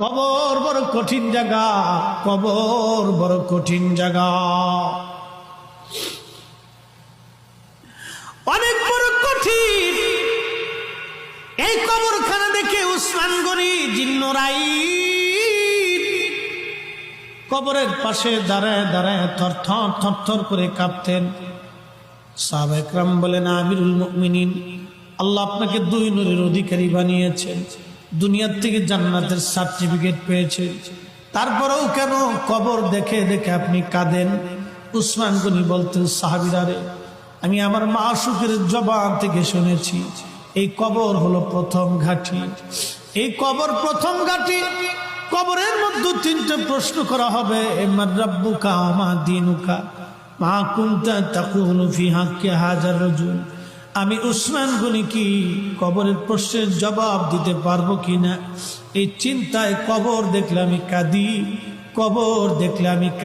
কবর বড় কঠিন জায়গা, কবর বড় কঠিন জায়গা, অনেক বড় কঠিন। এই কবরখানা দেখে উসমান গনি জিন্নরাইন কবরের পাশে দাঁড়ায় দাঁড়ায় থরথর থরথর করে কাঁপতেন। সাহাবা একরাম বলেন, আমিরুল মুমিনিন, আল্লাহ আপনাকে দুই নূরের অধিকারী বানিয়েছেন, দুনিয়ার থেকে জান্নাতের সার্টিফিকেট পেয়েছেন, তারপরেও কেন কবর দেখে দেখে আপনি কাঁদেন? উসমান গনি বলতেন, সাহাবীরা রে, আমি আমার মাশূকের জবান থেকে শুনেছি এই কবর হলো প্রথম ঘাঁটি, এই কবর প্রথম ঘাঁটি। কবরের মধ্যে তিনটে প্রশ্ন করা হবে, মান রাব্বুকা ওয়া মা দীনুকা মা কুনতা তাকুলু ফি হাক্কি হাযার রাজুল। আমি উসমান গনি কি কবরের প্রশ্নের জবাব দিতে পারবো কিনা, এই চিন্তায় কবর দেখলে আমি কাঁদি, কবর দেখলে আমি